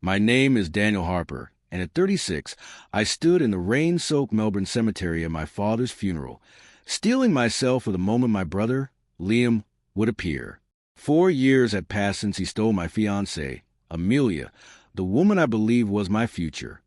My name is Daniel Harper, and at 36, I stood in the rain-soaked Melbourne cemetery at my father's funeral, steeling myself for the moment my brother, Liam, would appear. 4 years had passed since he stole my fiancée, Amelia, the woman I believed was my future.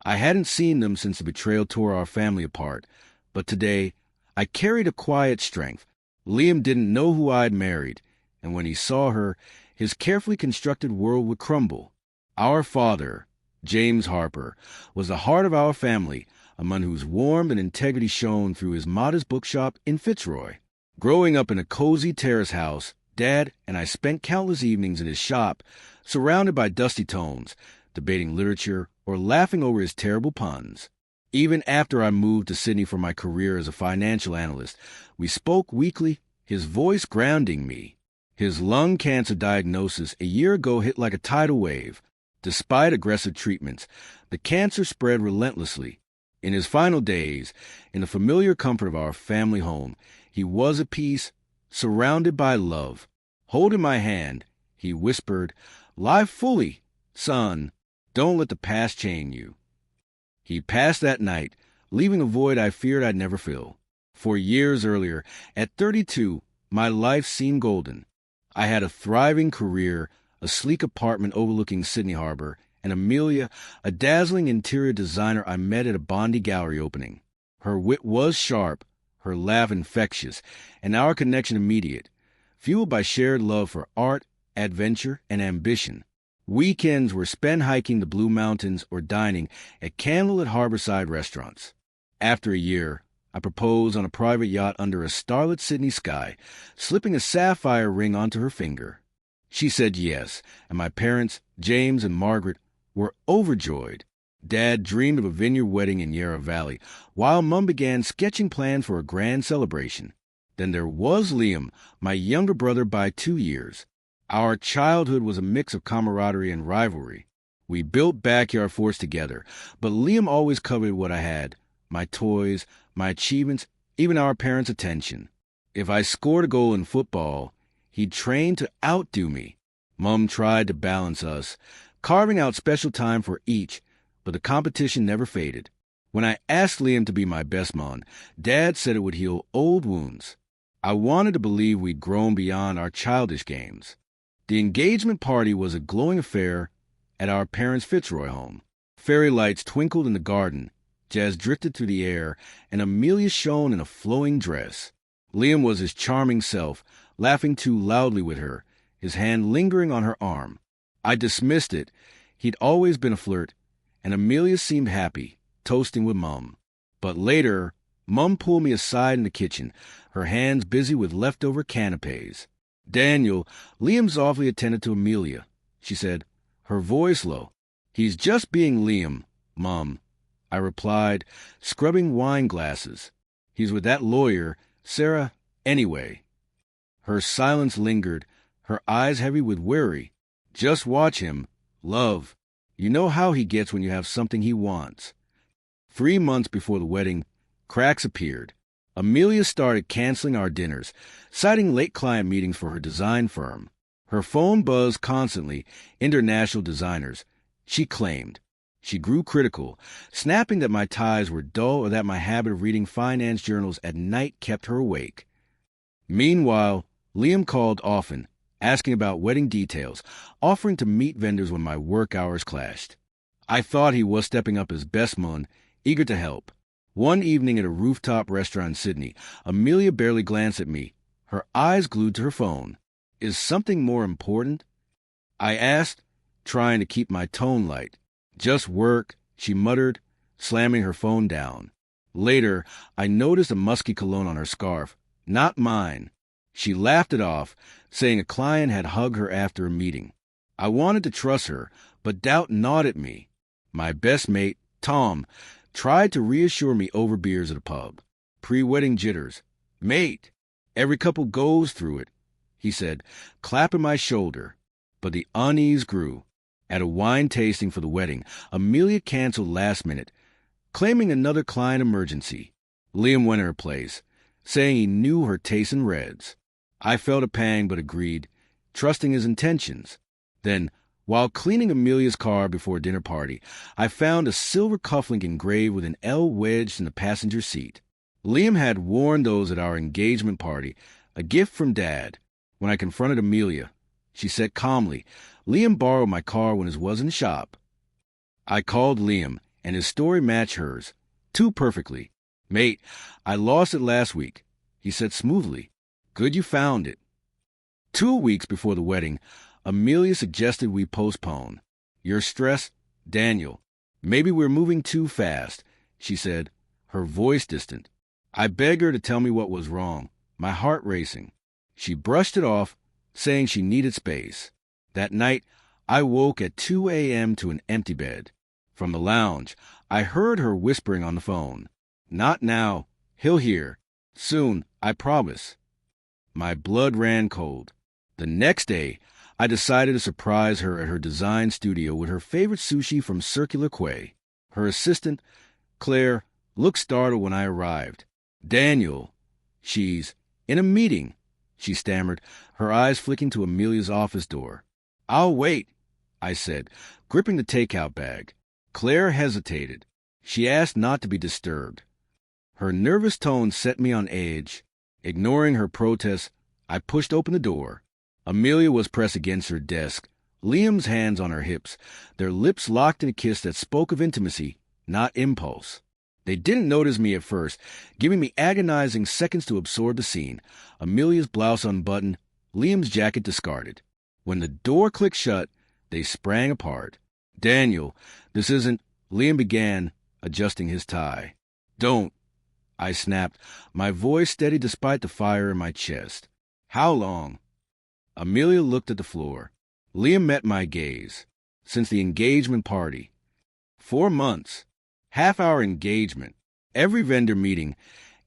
I hadn't seen them since the betrayal tore our family apart, but today I carried a quiet strength. Liam didn't know who I'd married, and when he saw her, his carefully constructed world would crumble. Our father, James Harper, was the heart of our family, a man whose warmth and integrity shone through his modest bookshop in Fitzroy. Growing up in a cozy terrace house, Dad and I spent countless evenings in his shop, surrounded by dusty tomes, debating literature or laughing over his terrible puns. Even after I moved to Sydney for my career as a financial analyst, we spoke weekly, his voice grounding me. His lung cancer diagnosis a year ago hit like a tidal wave. Despite aggressive treatments, the cancer spread relentlessly. In his final days, in the familiar comfort of our family home, he was at peace, surrounded by love. Holding my hand, he whispered, "Live fully, son. Don't let the past chain you." He passed that night, leaving a void I feared I'd never fill. 4 years earlier, at 32, my life seemed golden. I had a thriving career, a sleek apartment overlooking Sydney Harbour, and Amelia, a dazzling interior designer I met at a Bondi gallery opening. Her wit was sharp, her laugh infectious, and our connection immediate, fueled by shared love for art, adventure, and ambition. Weekends were spent hiking the Blue Mountains or dining at candlelit harborside restaurants. After a year, I proposed on a private yacht under a starlit Sydney sky, slipping a sapphire ring onto her finger. She said yes, and my parents, James and Margaret, were overjoyed. Dad dreamed of a vineyard wedding in Yarra Valley, while Mum began sketching plans for a grand celebration. Then there was Liam, my younger brother by 2 years. Our childhood was a mix of camaraderie and rivalry. We built backyard forts together, but Liam always coveted what I had, my toys, my achievements, even our parents' attention. If I scored a goal in football, he'd trained to outdo me. Mum tried to balance us, carving out special time for each, but the competition never faded. When I asked Liam to be my best man, Dad said it would heal old wounds. I wanted to believe we'd grown beyond our childish games. The engagement party was a glowing affair at our parents' Fitzroy home. Fairy lights twinkled in the garden, jazz drifted through the air, and Amelia shone in a flowing dress. Liam was his charming self, laughing too loudly with her, his hand lingering on her arm. I dismissed it. He'd always been a flirt, and Amelia seemed happy, toasting with Mum. But later, Mum pulled me aside in the kitchen, her hands busy with leftover canapes. "Daniel, Liam's awfully attentive to Amelia," she said, her voice low. "He's just being Liam, Mum," I replied, scrubbing wine glasses. "He's with that lawyer, Sarah, anyway." Her silence lingered, her eyes heavy with worry. "Just watch him. Love. You know how he gets when you have something he wants." 3 months before the wedding, cracks appeared. Amelia started canceling our dinners, citing late client meetings for her design firm. Her phone buzzed constantly, international designers, she claimed. She grew critical, snapping that my ties were dull or that my habit of reading finance journals at night kept her awake. Meanwhile, Liam called often, asking about wedding details, offering to meet vendors when my work hours clashed. I thought he was stepping up as best man, eager to help. One evening at a rooftop restaurant in Sydney, Amelia barely glanced at me, her eyes glued to her phone. "Is something more important?" I asked, trying to keep my tone light. "Just work," she muttered, slamming her phone down. Later, I noticed a musky cologne on her scarf. Not mine. She laughed it off, saying a client had hugged her after a meeting. I wanted to trust her, but doubt gnawed at me. My best mate, Tom, tried to reassure me over beers at a pub. Pre-wedding jitters. "Mate, every couple goes through it," he said, clapping my shoulder. But the unease grew. At a wine tasting for the wedding, Amelia canceled last minute, claiming another client emergency. Liam went in her place, saying he knew her taste in reds. I felt a pang but agreed, trusting his intentions. Then, While cleaning Amelia's car before a dinner party, I found a silver cufflink engraved with an L wedged in the passenger seat. Liam had worn those at our engagement party, a gift from Dad. When I confronted Amelia, she said calmly, "Liam borrowed my car when it was in the shop." I called Liam, and his story matched hers, too perfectly. "Mate, I lost it last week," he said smoothly. "Good you found it." 2 weeks before the wedding, Amelia suggested we postpone. "You're stressed, Daniel. Maybe we're moving too fast," she said, her voice distant. I begged her to tell me what was wrong, my heart racing. She brushed it off, saying she needed space. That night, I woke at 2 a.m. to an empty bed. From the lounge, I heard her whispering on the phone. "Not now. He'll hear. Soon, I promise." My blood ran cold. The next day, I decided to surprise her at her design studio with her favorite sushi from Circular Quay. Her assistant, Claire, looked startled when I arrived. "Daniel, she's in a meeting," she stammered, her eyes flicking to Amelia's office door. "I'll wait," I said, gripping the takeout bag. Claire hesitated. She asked not to be disturbed. Her nervous tone set me on edge. Ignoring her protest, I pushed open the door. Amelia was pressed against her desk, Liam's hands on her hips, their lips locked in a kiss that spoke of intimacy, not impulse. They didn't notice me at first, giving me agonizing seconds to absorb the scene. Amelia's blouse unbuttoned, Liam's jacket discarded. When the door clicked shut, they sprang apart. "Daniel, this isn't," Liam began, adjusting his tie. "Don't," I snapped, my voice steady despite the fire in my chest. "How long?" Amelia looked at the floor. Liam met my gaze. "Since the engagement party." 4 months. Half-hour engagement. Every vendor meeting,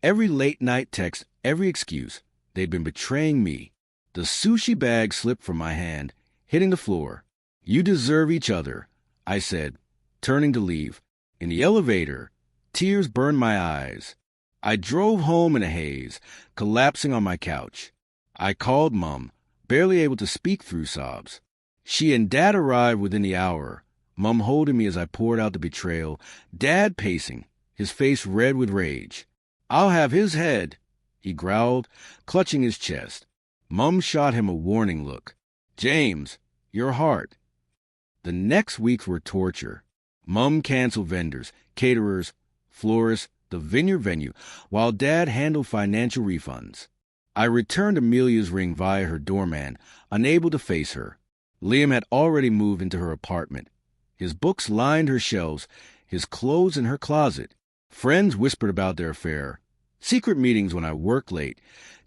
every late-night text, every excuse. They'd been betraying me. The sushi bag slipped from my hand, hitting the floor. "You deserve each other," I said, turning to leave. In the elevator, tears burned my eyes. I drove home in a haze, collapsing on my couch. I called Mum, barely able to speak through sobs. She and Dad arrived within the hour, Mum holding me as I poured out the betrayal, Dad pacing, his face red with rage. "I'll have his head," he growled, clutching his chest. Mum shot him a warning look. "James, your heart." The next weeks were torture. Mum canceled vendors, caterers, florists, the vineyard venue, while Dad handled financial refunds. I returned Amelia's ring via her doorman, unable to face her. Liam had already moved into her apartment. His books lined her shelves, his clothes in her closet. Friends whispered about their affair. Secret meetings when I worked late.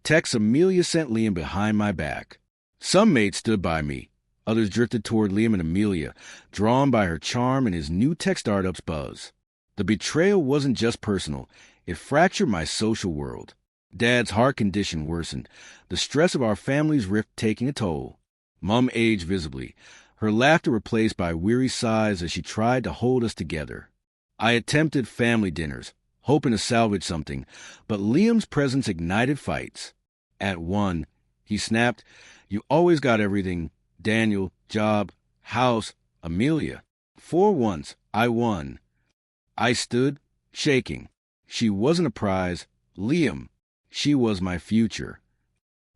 Texts Amelia sent Liam behind my back. Some mates stood by me. Others drifted toward Liam and Amelia, drawn by her charm and his new tech startup's buzz. The betrayal wasn't just personal. It fractured my social world. Dad's heart condition worsened, the stress of our family's rift taking a toll. Mum aged visibly, her laughter replaced by weary sighs as she tried to hold us together. I attempted family dinners, hoping to salvage something, but Liam's presence ignited fights. At one, he snapped, "You always got everything. Daniel, job, house, Amelia." 4 once, I won. I stood, shaking. She wasn't a prize, Liam. She was my future.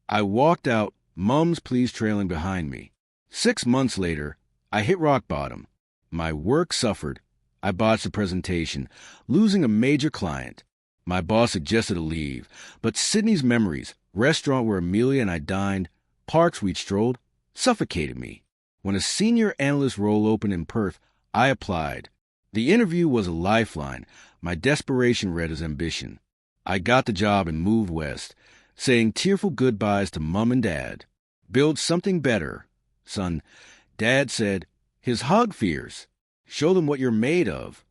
I walked out, Mum's pleas trailing behind me. 6 months later, I hit rock bottom. My work suffered. I botched a presentation, losing a major client. My boss suggested a leave, but Sydney's memories, restaurant where Amelia and I dined, parks we'd strolled, suffocated me. When a senior analyst role opened in Perth, I applied. The interview was a lifeline. My desperation read as ambition. I got the job and moved west, saying tearful goodbyes to Mum and Dad. "Build something better, son." Dad said, his hug fierce. "Show them what you're made of."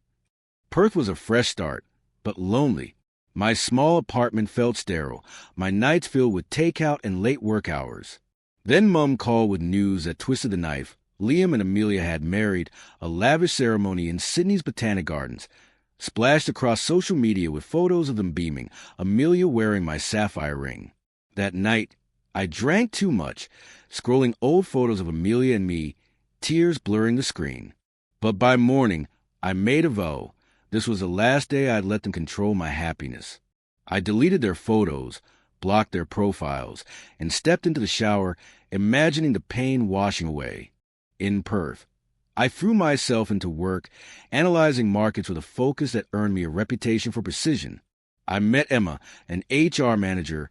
Perth was a fresh start, but lonely. My small apartment felt sterile, my nights filled with takeout and late work hours. Then Mum called with news that twisted the knife. Liam and Amelia had married, a lavish ceremony in Sydney's Botanic Gardens, splashed across social media with photos of them beaming, Amelia wearing my sapphire ring. That night, I drank too much, scrolling old photos of Amelia and me, tears blurring the screen. But by morning, I made a vow. This was the last day I'd let them control my happiness. I deleted their photos, blocked their profiles, and stepped into the shower, imagining the pain washing away. In Perth, I threw myself into work, analyzing markets with a focus that earned me a reputation for precision. I met Emma, an HR manager,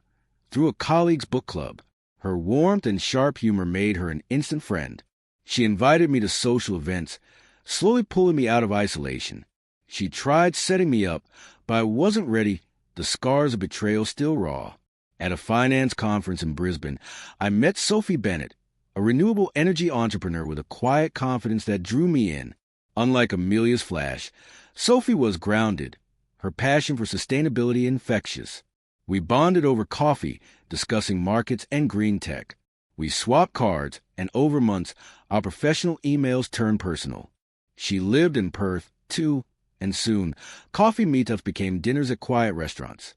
through a colleague's book club. Her warmth and sharp humor made her an instant friend. She invited me to social events, slowly pulling me out of isolation. She tried setting me up, but I wasn't ready, the scars of betrayal still raw. At a finance conference in Brisbane, I met Sophie Bennett, a renewable energy entrepreneur with a quiet confidence that drew me in. Unlike Amelia's flash, Sophie was grounded, her passion for sustainability infectious. We bonded over coffee, discussing markets and green tech. We swapped cards, and over months, our professional emails turned personal. She lived in Perth, too, and soon, coffee meetups became dinners at quiet restaurants.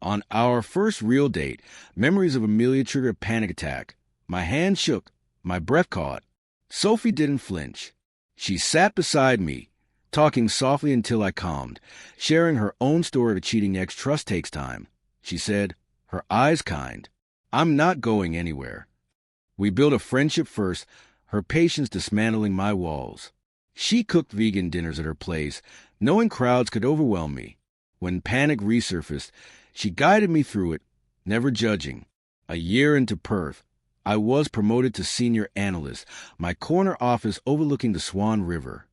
On our first real date, memories of Amelia triggered a panic attack. My hand shook, my breath caught. Sophie didn't flinch. She sat beside me, talking softly until I calmed, sharing her own story of a cheating ex. Trust takes time. She said, her eyes kind. I'm not going anywhere. We built a friendship first, her patience dismantling my walls. She cooked vegan dinners at her place, knowing crowds could overwhelm me. When panic resurfaced, she guided me through it, never judging. A year into Perth, I was promoted to senior analyst, my corner office overlooking the Swan River.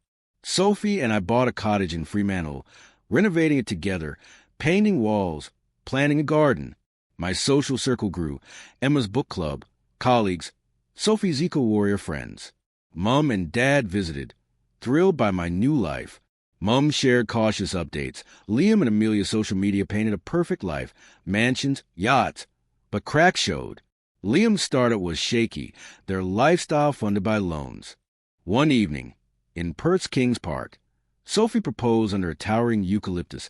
Sophie and I bought a cottage in Fremantle, renovating it together, painting walls, planting a garden. My social circle grew, Emma's book club, colleagues, Sophie's eco-warrior friends. Mom and Dad visited, thrilled by my new life. Mom shared cautious updates. Liam and Amelia's social media painted a perfect life, mansions, yachts. But cracks showed. Liam's startup was shaky, their lifestyle funded by loans. One evening, in Perth's Kings Park, Sophie proposed under a towering eucalyptus,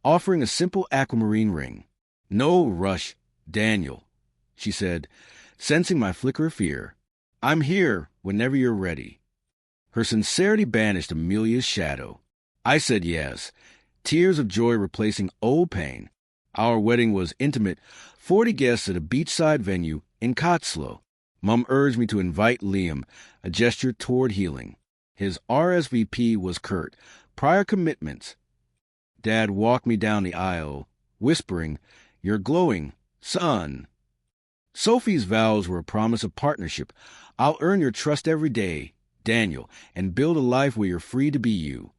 offering a simple aquamarine ring. No rush, Daniel, she said, sensing my flicker of fear. I'm here whenever you're ready. Her sincerity banished Amelia's shadow. I said yes, tears of joy replacing old pain. Our wedding was intimate, 40 guests at a beachside venue in Cotslow. Mum urged me to invite Liam, a gesture toward healing. His RSVP was curt, prior commitments. Dad walked me down the aisle, whispering, "You're glowing, son." Sophie's vows were a promise of partnership. I'll earn your trust every day, Daniel, and build a life where you're free to be you.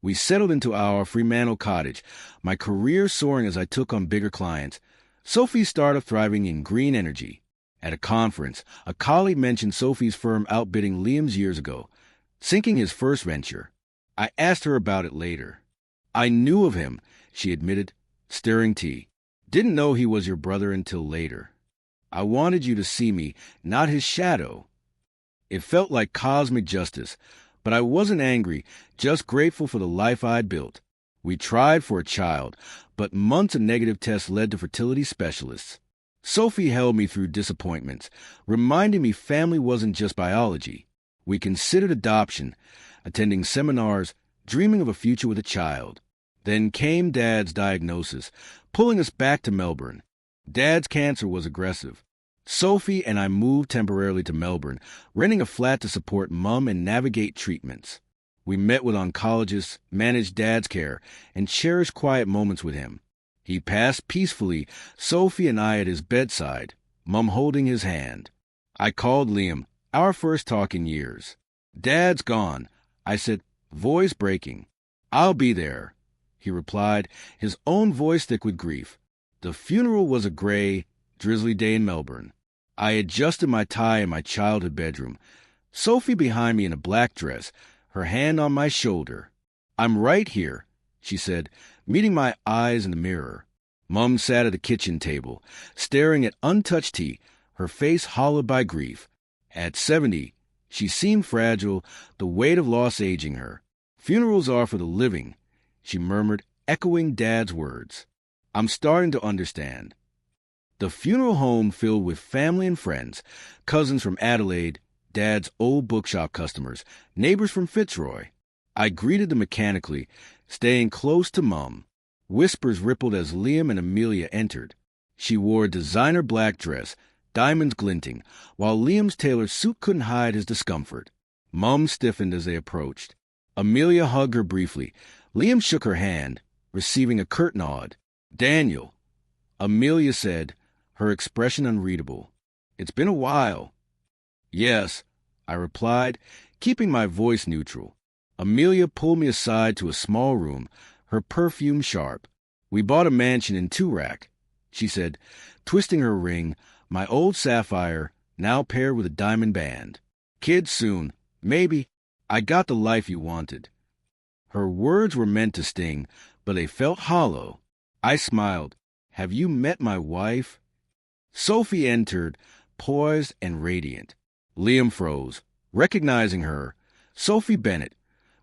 We settled into our Fremantle cottage, my career soaring as I took on bigger clients. Sophie's startup thriving in green energy. At a conference, a colleague mentioned Sophie's firm outbidding Liam's years ago, sinking his first venture. I asked her about it later. I knew of him, she admitted, stirring tea. Didn't know he was your brother until later. I wanted you to see me, not his shadow. It felt like cosmic justice, but I wasn't angry, just grateful for the life I'd built. We tried for a child, but months of negative tests led to fertility specialists. Sophie held me through disappointments, reminding me family wasn't just biology. We considered adoption, attending seminars, dreaming of a future with a child. Then came Dad's diagnosis, pulling us back to Melbourne. Dad's cancer was aggressive. Sophie and I moved temporarily to Melbourne, renting a flat to support Mum and navigate treatments. We met with oncologists, managed Dad's care, and cherished quiet moments with him. He passed peacefully, Sophie and I at his bedside, Mum holding his hand. I called Liam, our first talk in years. "Dad's gone," I said, voice breaking. "I'll be there," he replied, his own voice thick with grief. The funeral was a gray, drizzly day in Melbourne. I adjusted my tie in my childhood bedroom. Sophie behind me in a black dress, her hand on my shoulder. "I'm right here," she said, meeting my eyes in the mirror. Mum sat at the kitchen table, staring at untouched tea, her face hollowed by grief. At 70, she seemed fragile, the weight of loss aging her. "Funerals are for the living," she murmured, echoing Dad's words. I'm starting to understand. The funeral home filled with family and friends, cousins from Adelaide, Dad's old bookshop customers, neighbors from Fitzroy. I greeted them mechanically, staying close to Mum. Whispers rippled as Liam and Amelia entered. She wore a designer black dress, diamonds glinting, while Liam's tailored suit couldn't hide his discomfort. Mum stiffened as they approached. Amelia hugged her briefly. Liam shook her hand, receiving a curt nod. "Daniel," Amelia said, her expression unreadable. "It's been a while." "Yes," I replied, keeping my voice neutral. Amelia pulled me aside to a small room, her perfume sharp. "We bought a mansion in Toorak," she said, twisting her ring, my old sapphire, now paired with a diamond band. "Kids soon, maybe. I got the life you wanted." Her words were meant to sting, but they felt hollow. I smiled. "Have you met my wife?" Sophie entered, poised and radiant. Liam froze, recognizing her. Sophie Bennett,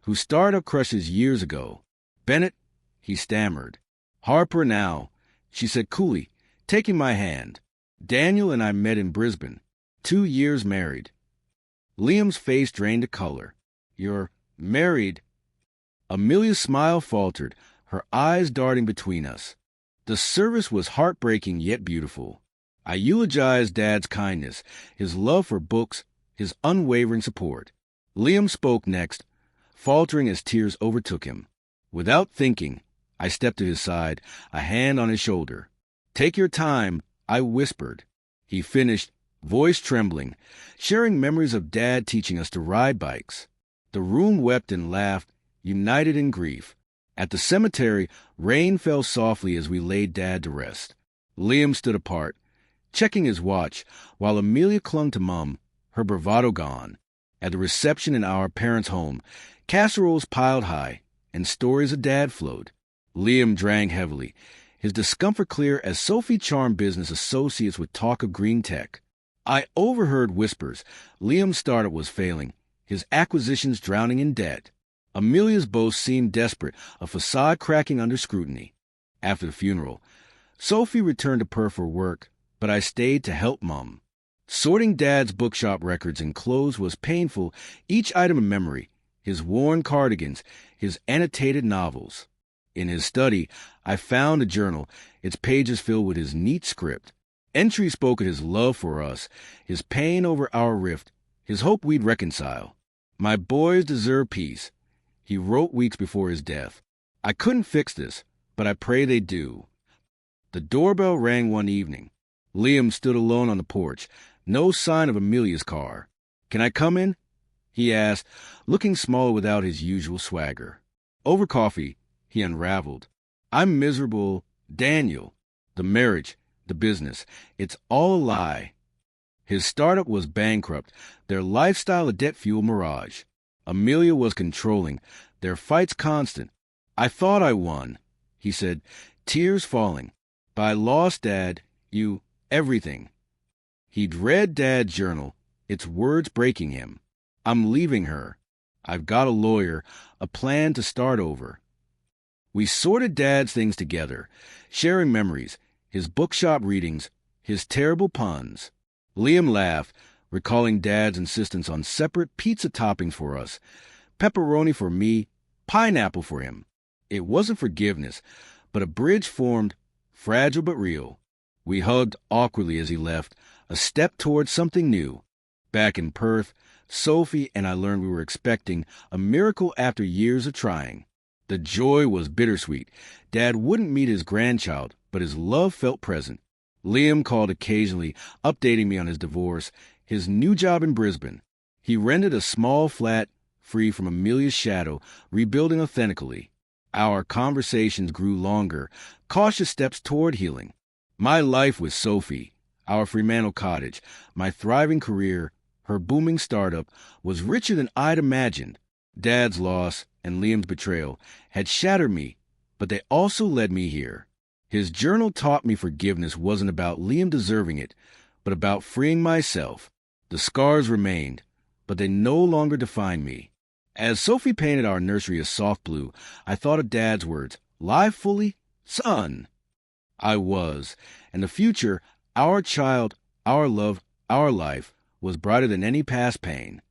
who starred Up crushes years ago. "Bennett," he stammered. "Harper now," she said coolly, taking my hand. "Daniel and I met in Brisbane. 2 years married." Liam's face drained to color. "You're married?" Amelia's smile faltered, her eyes darting between us. The service was heartbreaking yet beautiful. I eulogized Dad's kindness, his love for books, his unwavering support. Liam spoke next, faltering as tears overtook him. Without thinking, I stepped to his side, a hand on his shoulder. "Take your time," I whispered. He finished, voice trembling, sharing memories of Dad teaching us to ride bikes. The room wept and laughed, united in grief. At the cemetery, rain fell softly as we laid Dad to rest. Liam stood apart, checking his watch, while Amelia clung to Mum, her bravado gone. At the reception in our parents' home, casseroles piled high, and stories of Dad flowed. Liam drank heavily, his discomfort clear as Sophie charmed business associates with talk of green tech. I overheard whispers. Liam's startup was failing, his acquisitions drowning in debt. Amelia's boast seemed desperate, a facade cracking under scrutiny. After the funeral, Sophie returned to Perth for work, but I stayed to help Mum. Sorting Dad's bookshop records and clothes was painful, each item a memory, his worn cardigans, his annotated novels. In his study, I found a journal, its pages filled with his neat script. Entries spoke of his love for us, his pain over our rift, his hope we'd reconcile. "My boys deserve peace," he wrote weeks before his death. "I couldn't fix this, but I pray they do." The doorbell rang one evening. Liam stood alone on the porch, no sign of Amelia's car. "Can I come in?" he asked, looking smaller without his usual swagger. "Over coffee," he unraveled. "I'm miserable. Daniel. The marriage, the business, it's all a lie." His startup was bankrupt, their lifestyle a debt-fueled mirage. Amelia was controlling, their fights constant. "I thought I won," he said, tears falling. "But I lost, Dad. Everything." He'd read Dad's journal, its words breaking him. "I'm leaving her. I've got a lawyer, a plan to start over." We sorted Dad's things together, sharing memories, his bookshop readings, his terrible puns. Liam laughed, recalling Dad's insistence on separate pizza toppings for us, pepperoni for me, pineapple for him. It wasn't forgiveness, but a bridge formed, fragile but real. We hugged awkwardly as he left, a step towards something new. Back in Perth, Sophie and I learned we were expecting a miracle after years of trying. The joy was bittersweet. Dad wouldn't meet his grandchild, but his love felt present. Liam called occasionally, updating me on his divorce, his new job in Brisbane. He rented a small flat, free from Amelia's shadow, rebuilding authentically. Our conversations grew longer, cautious steps toward healing. My life with Sophie, our Fremantle cottage, my thriving career, her booming startup, was richer than I'd imagined. Dad's loss and Liam's betrayal had shattered me, but they also led me here. His journal taught me forgiveness wasn't about Liam deserving it, but about freeing myself. The scars remained, but they no longer defined me. As Sophie painted our nursery a soft blue, I thought of Dad's words, "Live fully, son." I was, and the future, our child, our love, our life, was brighter than any past pain.